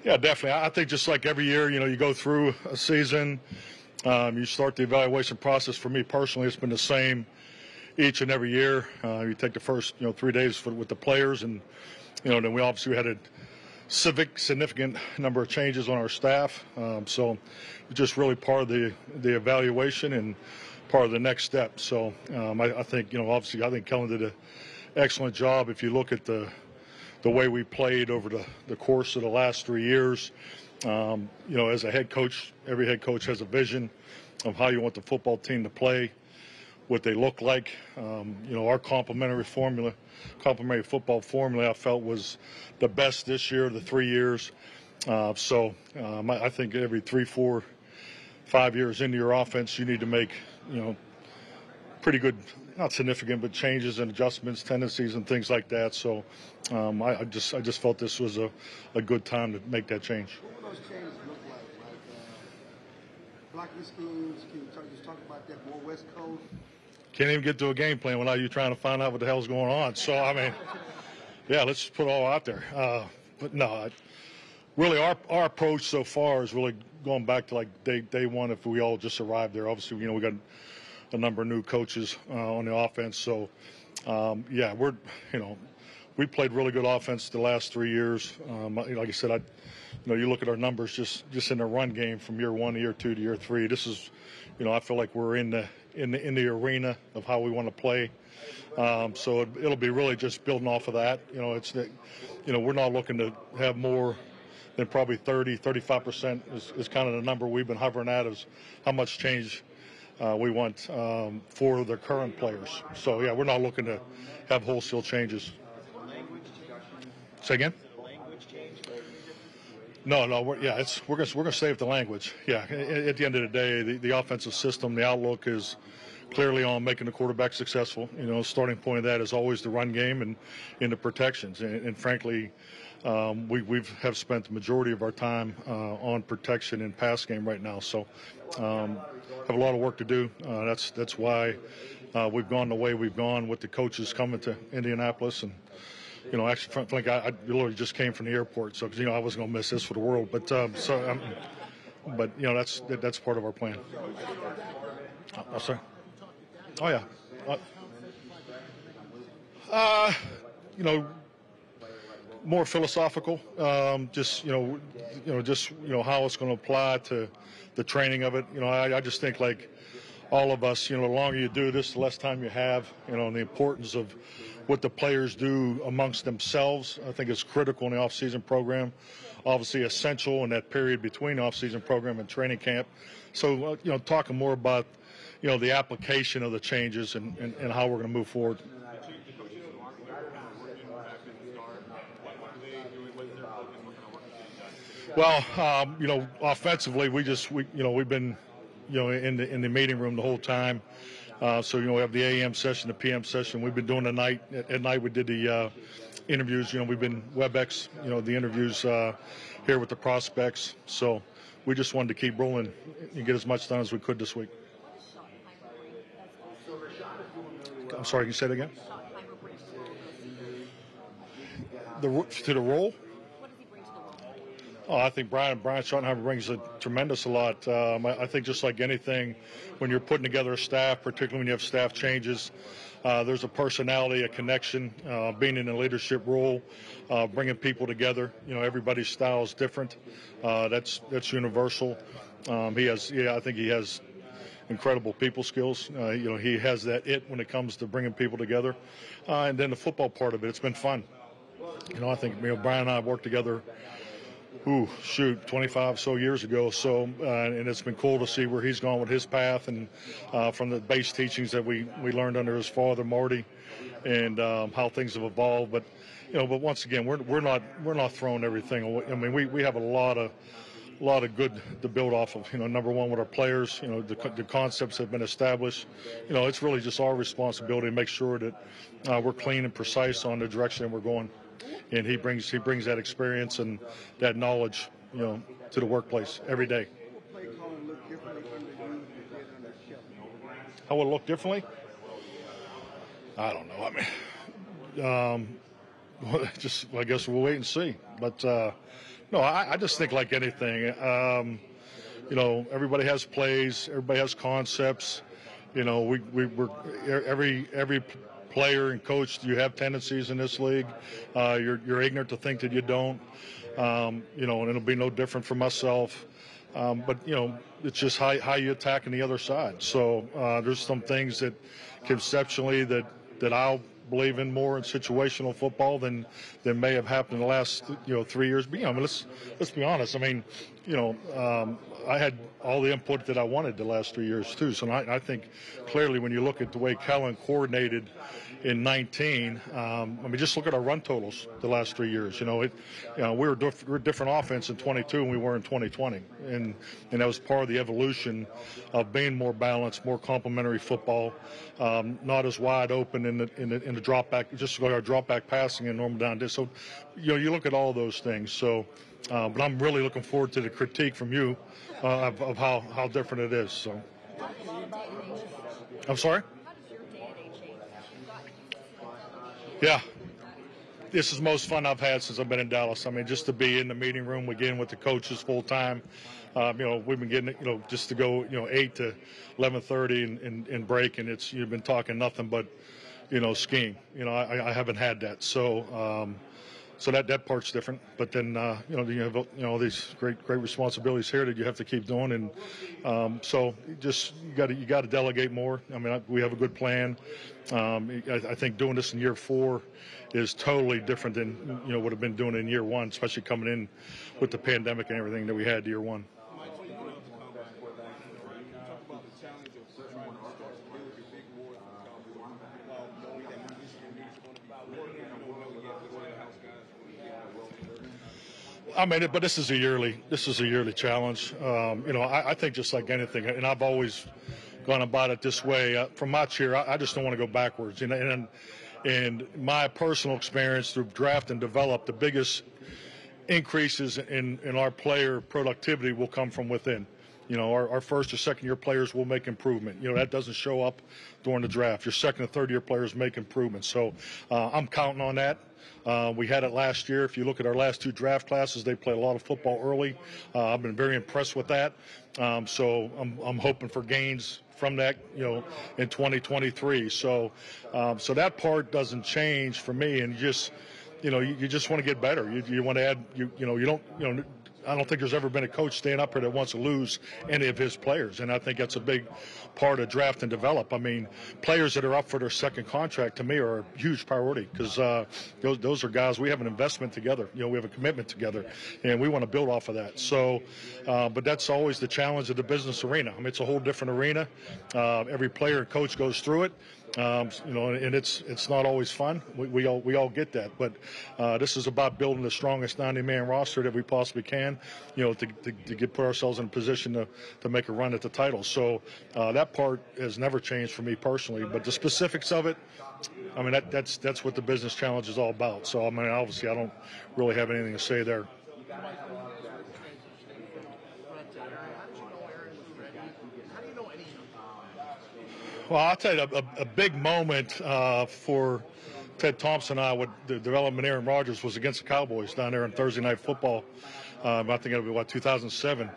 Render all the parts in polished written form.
Yeah, definitely. I think just like every year, you go through a season, you start the evaluation process. For me personally, it's been the same each and every year. You take the first, 3 days with the players, and then we obviously had a significant number of changes on our staff. So it's just really part of the evaluation and part of the next step. So I think, obviously, I think Kellen did an excellent job. If you look at the way we played over the course of the last 3 years, as a head coach, every head coach has a vision of how you want the football team to play, what they look like. Our complementary football formula, I felt was the best this year, the 3 years. I think every 3, 4, 5 years into your offense, you need to make, pretty good, not significant, but changes and adjustments, tendencies, and things like that. So I just felt this was a good time to make that change. What will those changes look like? Blocking schemes, can you just talk about that more West Coast? Can't even get to a game plan without you trying to find out what the hell's going on. So, yeah, let's put it all out there. But no, really our approach so far is really going back to like day one if we all just arrived there. Obviously, we got a number of new coaches on the offense. So, yeah, we played really good offense the last 3 years. Like I said, you look at our numbers just in the run game from year 1 to year 2 to year 3. This is, I feel like we're in the arena of how we want to play. So it'll be really just building off of that. We're not looking to have more than probably 35% is kind of the number we've been hovering at, is how much change we want for the current players. So, yeah, we're not looking to have wholesale changes. Say again? No. We're going to save the language. Yeah, at the end of the day, the offensive system, the outlook is clearly on making the quarterback successful. Starting point of that is always the run game and the protections. And frankly, we have spent the majority of our time on protection and pass game right now. So have a lot of work to do. That's why we've gone the way we've gone with the coaches coming to Indianapolis. And actually, frankly, I literally just came from the airport, so because I wasn't going to miss this for the world. But that's part of our plan. Oh, sorry. Oh yeah. More philosophical. Just how it's going to apply to the training of it. I just think like all of us, the longer you do this, the less time you have. And the importance of what the players do amongst themselves, I think is critical in the off-season program. Obviously essential in that period between off-season program and training camp. So, talking more about, the application of the changes and how we're going to move forward. Well, offensively, we've been, in the meeting room the whole time. So, we have the AM session, the PM session. We've been doing at night we did the interviews. We've been WebEx, the interviews here with the prospects. So we just wanted to keep rolling and get as much done as we could this week. I'm sorry, can you say it again? To the role? Oh, I think Brian Schottenheimer brings a tremendous lot. I think just like anything, when you're putting together a staff, particularly when you have staff changes, there's a personality, a connection, being in a leadership role, bringing people together. Everybody's style is different. That's universal. I think he has incredible people skills. He has that when it comes to bringing people together. And then the football part of it, it's been fun. I think Brian and I have worked together 25 so years ago. So, and it's been cool to see where he's gone with his path and from the base teachings that we learned under his father, Marty, and how things have evolved. But, but once again, we're not throwing everything away. I mean, we have a lot of good to build off of. Number one with our players, the concepts have been established. It's really just our responsibility to make sure that we're clean and precise on the direction that we're going. And he brings that experience and that knowledge, to the workplace every day. How will it look differently? I don't know. I mean, Well, just I guess we'll wait and see. But no, I just think like anything. Everybody has plays, everybody has concepts. We're every player and coach. You have tendencies in this league. You're ignorant to think that you don't. And it'll be no different for myself. But it's just how you attack on the other side. So there's some things that conceptually that I'll believe in more in situational football than may have happened in the last 3 years. But let's be honest. I mean, I had all the input that I wanted the last 3 years too. So I think clearly when you look at the way Kellen coordinated in 19, just look at our run totals the last 3 years. We're different offense in 22 than we were in 2020, and that was part of the evolution of being more balanced, more complementary football, not as wide open in the drop back, just like our drop back passing and normal down. So, you look at all those things. So, but I'm really looking forward to the critique from you of how different it is. So, I'm sorry. Yeah, this is the most fun I've had since I've been in Dallas. I mean, just to be in the meeting room again with the coaches full time. We've been getting, just to go, 8 to 11:30 and break, and you've been talking nothing but, skiing. I haven't had that. So that part's different. But then, you have all these great responsibilities here that you have to keep doing, and so you got to delegate more. I mean, we have a good plan. I think doing this in year 4 is totally different than would have been doing in year 1, especially coming in with the pandemic and everything that we had year 1. I mean, but this is a yearly challenge. I think just like anything, and I've always gone about it this way. From my chair, I just don't want to go backwards. And my personal experience through draft and develop, the biggest increases in our player productivity will come from within. Our first or second year players will make improvement. That doesn't show up during the draft. Your second and third year players make improvements. So I'm counting on that. We had it last year. If you look at our last 2 draft classes, they played a lot of football early. I've been very impressed with that. So I'm hoping for gains from that, in 2023. So that part doesn't change for me. And you just want to get better. You want to add. You don't. I don't think there's ever been a coach staying up here that wants to lose any of his players, and I think that's a big part of draft and develop. I mean, players that are up for their second contract to me are a huge priority because those are guys we have an investment together. We have a commitment together, and we want to build off of that. So, but that's always the challenge of the business arena. I mean, it's a whole different arena. Every player and coach goes through it. And it's not always fun. We all get that, but this is about building the strongest 90-man roster that we possibly can, to put ourselves in a position to make a run at the title. So that part has never changed for me personally, but the specifics of it, I mean, that's what the business challenge is all about. So I mean, obviously, I don't really have anything to say there. Well, I'll tell you, a big moment for Ted Thompson and I with the development Aaron Rodgers was against the Cowboys down there on Thursday Night Football. I think it'll be 2007,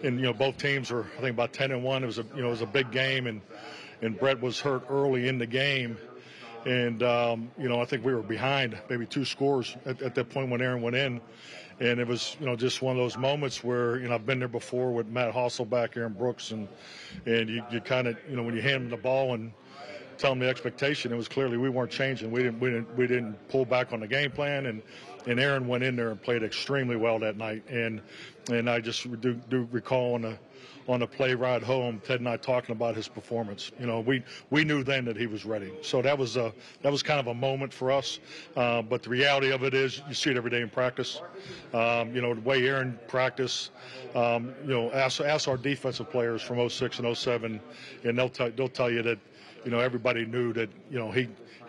and both teams were I think about 10-1. It was a big game, and Brett was hurt early in the game, and I think we were behind maybe 2 scores at that point when Aaron went in. And it was, just one of those moments where, I've been there before with Matt Hasselbeck, Aaron Brooks, and you kind of, when you hand them the ball and tell them the expectation, it was clearly we weren't changing. We didn't pull back on the game plan, and Aaron went in there and played extremely well that night. And I just do recall on the play ride home, Ted and I talking about his performance. We knew then that he was ready. So that was kind of a moment for us. But the reality of it is, you see it every day in practice. The way Aaron practiced. Ask our defensive players from 06 and 07, and they'll tell you that everybody knew that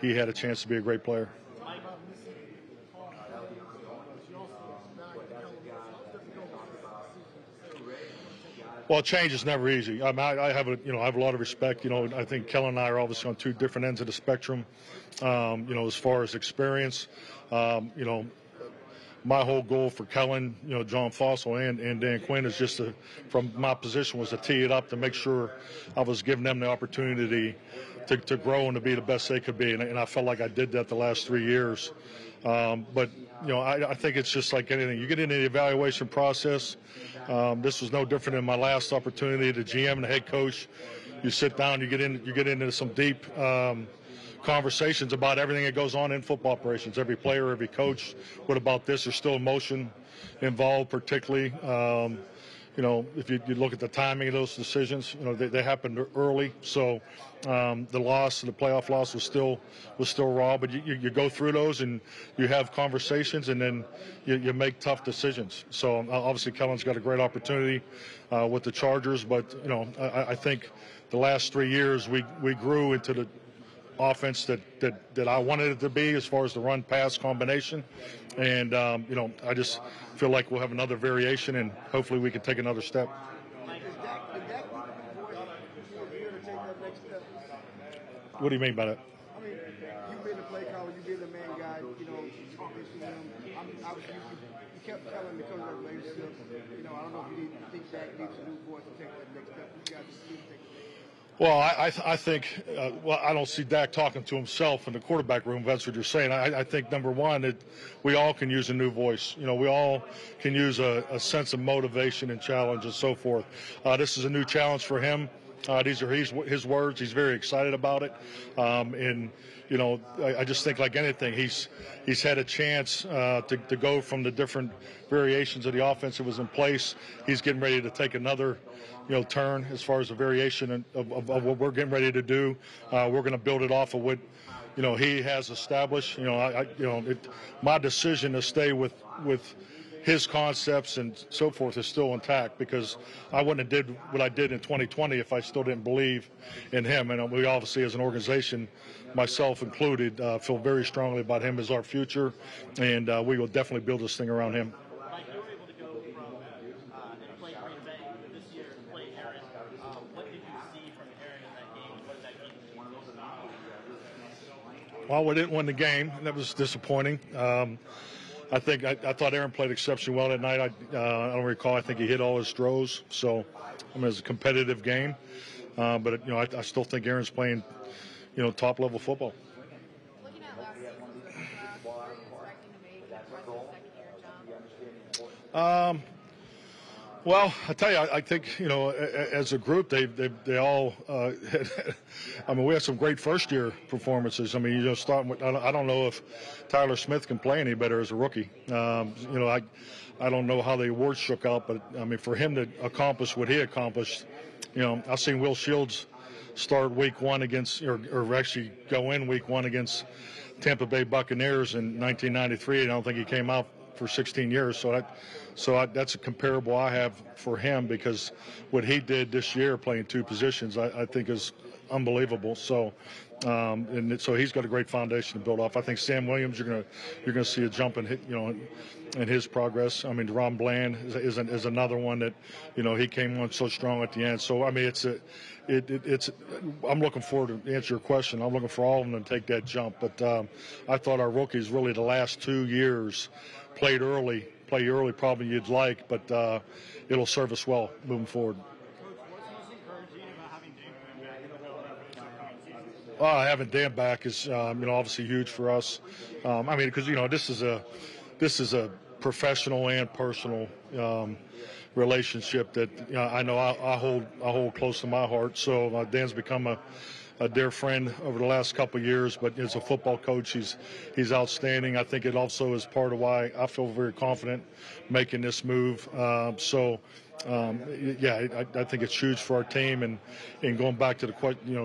he had a chance to be a great player. Well, change is never easy. I mean, I have I have a lot of respect. I think Kellen and I are obviously on two different ends of the spectrum. As far as experience, my whole goal for Kellen, John Fossil and Dan Quinn is just from my position was to tee it up to make sure I was giving them the opportunity to grow and to be the best they could be. And I felt like I did that the last 3 years. But I think it's just like anything. You get into the evaluation process. This was no different than my last opportunity. The GM and the head coach, you sit down, you get into some deep conversations about everything that goes on in football operations. Every player, every coach. What about this? There's still emotion involved, particularly. If you look at the timing of those decisions, they happened early. So the playoff loss was still raw. But you go through those and you have conversations, and then you make tough decisions. So obviously Kellen's got a great opportunity with the Chargers. But I think the last 3 years we grew into the offense that I wanted it to be as far as the run-pass combination. And, I just feel like we'll have another variation, and hopefully we can take another step. What do you mean by that? I mean, you've been the play caller, you've been the main guy, talking to him. Obviously, you kept telling because of that relationship. I don't know if you think Dak needs a new voice to take that next step. You guys need to take the next step. Well, I think, I don't see Dak talking to himself in the quarterback room, if that's what you're saying. I think, number one, that we all can use a new voice. We all can use a sense of motivation and challenge and so forth. This is a new challenge for him. These are his words. He's very excited about it. I just think, like anything, he's had a chance to go from the different variations of the offense that was in place. He's getting ready to take another turn as far as the variation of what we're getting ready to do. We're going to build it off of what he has established. My decision to stay with his concepts and so forth is still intact, because I wouldn't have did what I did in 2020 if I still didn't believe in him. And we obviously, as an organization, myself included, feel very strongly about him as our future, and we will definitely build this thing around him. Mike, you were able to go from play Green Bay this year to play Aaron. What did you see from Aaron in that game? What did that game mean? Well, we didn't win the game. That was disappointing. I thought Aaron played exceptionally well that night. I don't recall. I think he hit all his throws. So, it was a competitive game. But I still think Aaron's playing, top level football. Looking at last season, were you expecting to make that impressive second-year jump? Well, I tell you, I think as a group, they all. We had some great first-year performances. Starting with, I don't know if Tyler Smith can play any better as a rookie. I don't know how the awards shook out, but for him to accomplish what he accomplished, I've seen Will Shields start week one against, or actually go in week one against Tampa Bay Buccaneers in 1993. I don't think he came out for 16 years. So that's a comparable I have for him, because what he did this year playing two positions, I think is unbelievable. So, so he's got a great foundation to build off. I think Sam Williams, you're gonna see a jump in in his progress. Deron Bland is another one that, he came on so strong at the end. So it's I'm looking forward to answer your question. I'm looking for all of them to take that jump. But I thought our rookies really the last 2 years play early probably you'd like, but it'll serve us well moving forward. Coach, what's most encouraging about having Dan Quinn back in the role for the upcoming season? Having Dan back is obviously huge for us. Because this is a professional and personal relationship that I know I hold close to my heart. So Dan's become a dear friend over the last couple of years, but as a football coach, he's outstanding. I think it also is part of why I feel very confident making this move. I think it's huge for our team. And going back to the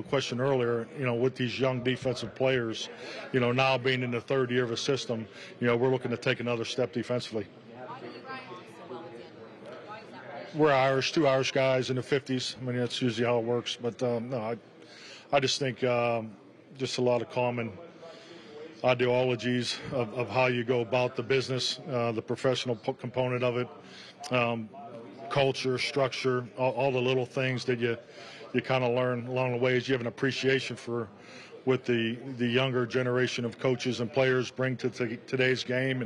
question earlier, with these young defensive players, now being in the third year of a system, we're looking to take another step defensively. Why do you guys do so well with Dan? Why is that? We're Irish, two Irish guys in the 50s. That's usually how it works. But no, I just think just a lot of common ideologies of how you go about the business, the professional component of it. culture, structure, all the little things that you kind of learn along the way as you have an appreciation for what the younger generation of coaches and players bring to today's game.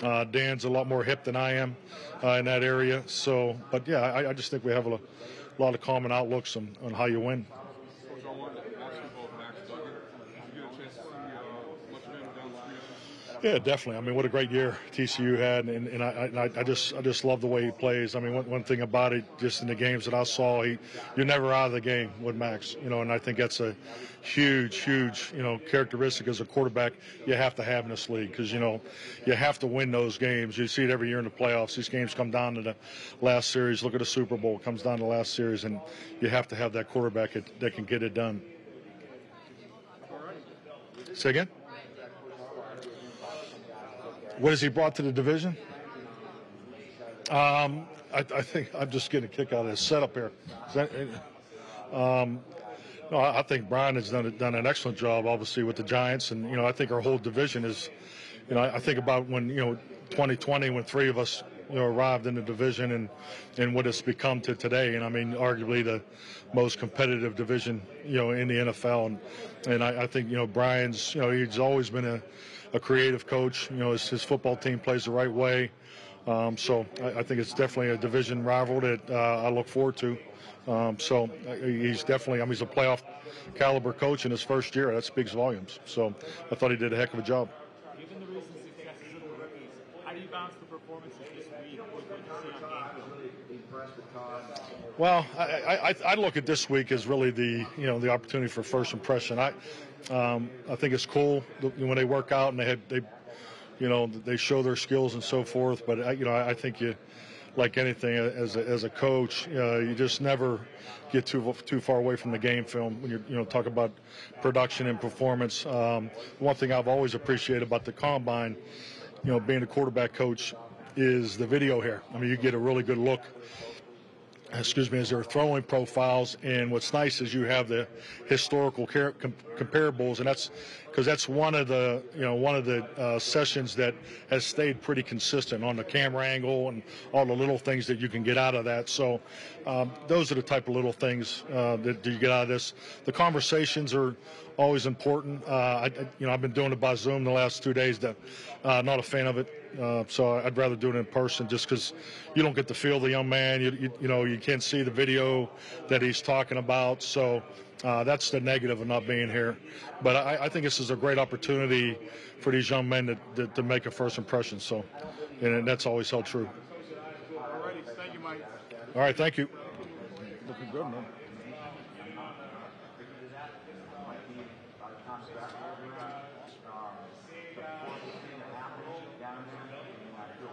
And Dan's a lot more hip than I am in that area. So, but yeah, I just think we have a lot of common outlooks on how you win. Coach, I wanted to ask you about Max Duggan. Did you get a chance to see much of him down the street? Yeah, definitely. I mean, what a great year TCU had, and I just love the way he plays. I mean, one thing about it, just in the games that I saw, you're never out of the game with Max, and I think that's a huge, characteristic as a quarterback you have to have in this league, because you have to win those games. You see it every year in the playoffs. These games come down to the last series. Look at the Super Bowl; it comes down to the last series, and you have to have that quarterback that can get it done. Say again? What has he brought to the division? I think I'm just getting a kick out of this setup here. No, I think Brian has done an excellent job, obviously, with the Giants, and I think our whole division is. I think about when 2020, when three of us arrived in the division, and what it's become to today, and I mean arguably the most competitive division in the NFL, and I think Brian's he's always been a creative coach. His football team plays the right way. So I think it's definitely a division rival that I look forward to. So he's definitely, he's a playoff caliber coach in his first year. That speaks volumes. So I thought he did a heck of a job. Given the recent successes of the rookies, how do you balance the performances this week with what you see on game film? Well, I look at this week as really the opportunity for first impression. I think it's cool when they work out and they show their skills and so forth. But I think like anything as a coach, you just never get too far away from the game film when you're talk about production and performance. One thing I've always appreciated about the combine, being a quarterback coach, is the video here. I mean, you get a really good look. As they're throwing profiles, and what's nice is you have the historical comparables, and that's one of the sessions that has stayed pretty consistent on the camera angle and all the little things that you can get out of that. So those are the type of little things that you get out of this. The conversations are always important. I've been doing it by Zoom the last 2 days. Not a fan of it. So I'd rather do it in person, just because you don't get to feel the young man. You can't see the video that he's talking about. So that's the negative of not being here. But I think this is a great opportunity for these young men to make a first impression. So, and that's always held true. All righty. Thank you, Mike. All right, thank you. Looking good, man.